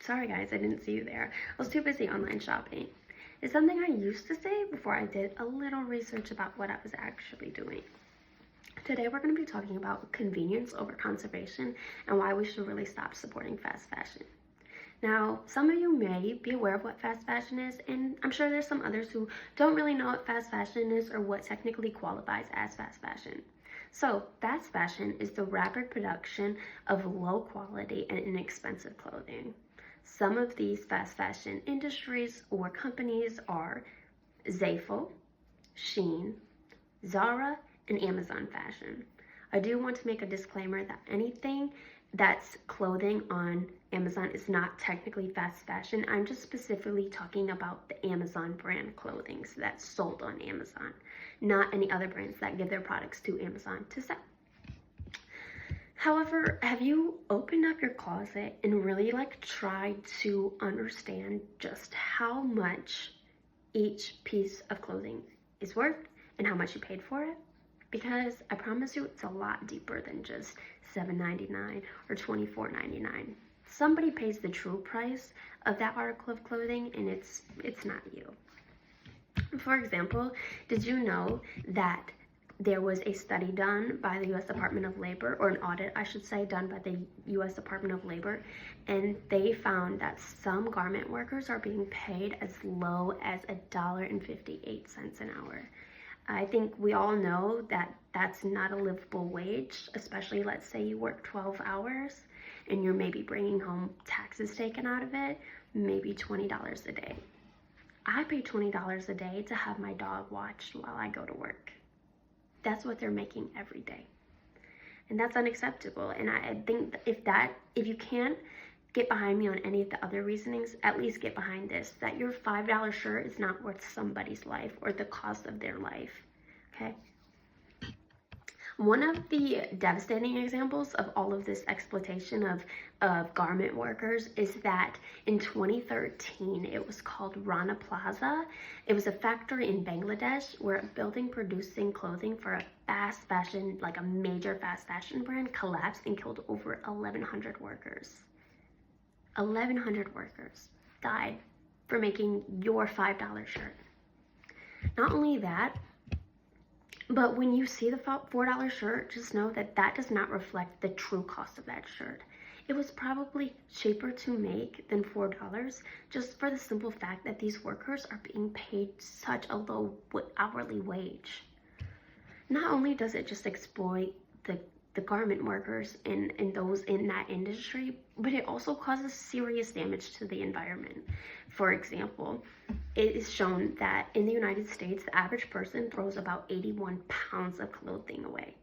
Sorry guys, I didn't see you there. I was too busy online shopping. It's something I used to say before I did a little research about what I was actually doing. Today we're going to be talking about convenience over conservation and why we should really stop supporting fast fashion. Now, some of you may be aware of what fast fashion is, and I'm sure there's some others who don't really know what fast fashion is or what technically qualifies as fast fashion. So, fast fashion is the rapid production of low quality and inexpensive clothing. Some of these fast fashion industries or companies are Zaful, Shein, Zara, and Amazon Fashion. I do want to make a disclaimer that anything that's clothing on Amazon is not technically fast fashion. I'm just specifically talking about the Amazon brand clothing that's sold on Amazon, not any other brands that give their products to Amazon to sell. However, have you opened up your closet and really tried to understand just how much each piece of clothing is worth and how much you paid for it? Because I promise you, it's a lot deeper than just $7.99 or $24.99. Somebody pays the true price of that article of clothing, and it's not you. For example, did you know that there was a study done by the U.S. Department of Labor, or an audit, I should say, done by the U.S. Department of Labor, and they found that some garment workers are being paid as low as $1.58 an hour. I think we all know that that's not a livable wage, especially let's say you work 12 hours and you're maybe bringing home taxes taken out of it, maybe $20 a day. I pay $20 a day to have my dog watched while I go to work. That's what they're making every day. And that's unacceptable. And I think if you can't get behind me on any of the other reasonings, at least get behind this, that your $5 shirt is not worth somebody's life or the cost of their life, okay? One of the devastating examples of all of this exploitation of garment workers is that in 2013, it was called Rana Plaza. It was a factory in Bangladesh where a building producing clothing for a fast fashion, like a major fast fashion brand, collapsed and killed over 1,100 workers. 1,100 workers died for making your $5 shirt. Not only that, but when you see the $4 shirt, just know that that does not reflect the true cost of that shirt. It was probably cheaper to make than $4 just for the simple fact that these workers are being paid such a low hourly wage. Not only does it just exploit the garment workers and those in that industry, but it also causes serious damage to the environment. For example, it is shown that in the United States, the average person throws about 81 pounds of clothing away.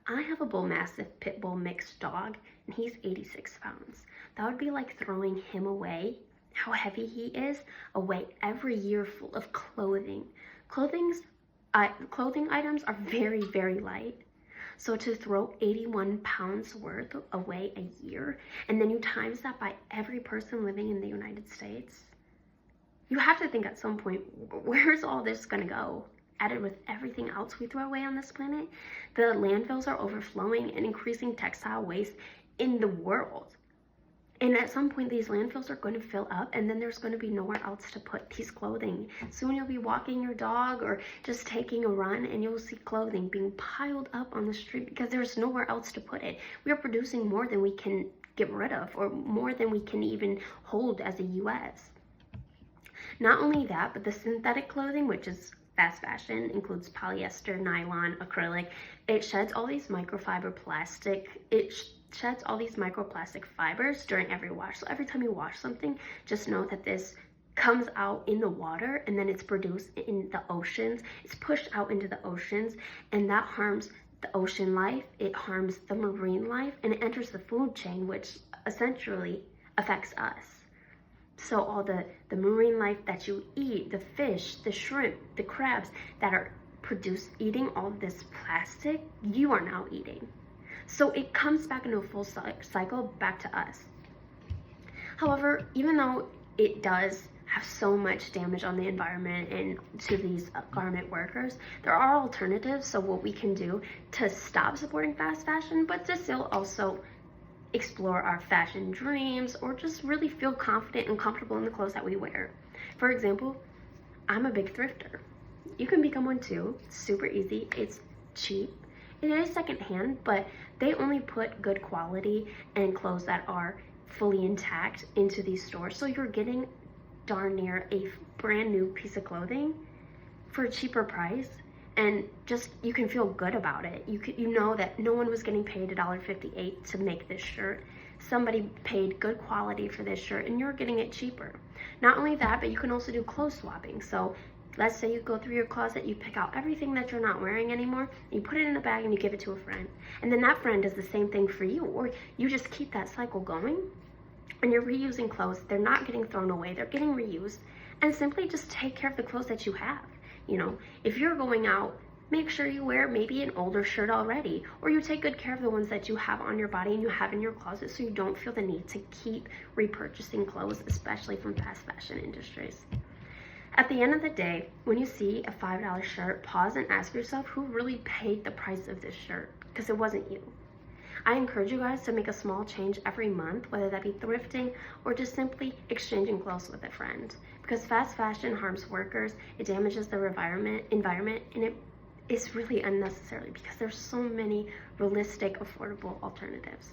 I have a bull mastiff pit bull mixed dog, and he's 86 pounds. That would be like throwing him away, how heavy he is, away every year full of clothing. Clothing items are very, very light. So to throw 81 pounds worth away a year, and then you times that by every person living in the United States, you have to think at some point, where's all this gonna go? Added with everything else we throw away on this planet, the landfills are overflowing and increasing textile waste in the world. And at some point, these landfills are going to fill up, and then there's going to be nowhere else to put these clothing. Soon you'll be walking your dog or just taking a run, and you'll see clothing being piled up on the street because there's nowhere else to put it. We are producing more than we can get rid of, or more than we can even hold as a U.S. Not only that, but the synthetic clothing, which is fast fashion, includes polyester, nylon, acrylic. It sheds all these microfiber plastic. Sheds all these microplastic fibers during every wash. So every time you wash something, just know that this comes out in the water and then it's produced in the oceans. It's pushed out into the oceans, and that harms the ocean life. It harms the marine life, and it enters the food chain, which essentially affects us. So all the marine life that you eat, the fish, the shrimp, the crabs that are produced eating all this plastic, you are now eating. So it comes back in a full cycle back to us. However, even though it does have so much damage on the environment and to these garment workers, there are alternatives. So what we can do to stop supporting fast fashion, but to still also explore our fashion dreams, or just really feel confident and comfortable in the clothes that we wear. For example, I'm a big thrifter. You can become one too. It's super easy. It's cheap. It is secondhand, but they only put good quality and clothes that are fully intact into these stores. So you're getting darn near a brand new piece of clothing for a cheaper price, and just you can feel good about it. You know that no one was getting paid $1.58 to make this shirt. Somebody paid good quality for this shirt and you're getting it cheaper. Not only that, but you can also do clothes swapping. So let's say you go through your closet, you pick out everything that you're not wearing anymore, you put it in a bag and you give it to a friend. And then that friend does the same thing for you, or you just keep that cycle going and you're reusing clothes. They're not getting thrown away, they're getting reused. And simply just take care of the clothes that you have. You know, if you're going out, make sure you wear maybe an older shirt already, or you take good care of the ones that you have on your body and you have in your closet, so you don't feel the need to keep repurchasing clothes, especially from fast fashion industries. At the end of the day, when you see a $5 shirt, pause and ask yourself who really paid the price of this shirt, because it wasn't you. I encourage you guys to make a small change every month, whether that be thrifting or just simply exchanging clothes with a friend. Because fast fashion harms workers, it damages the environment, and it is really unnecessary because there's so many realistic, affordable alternatives.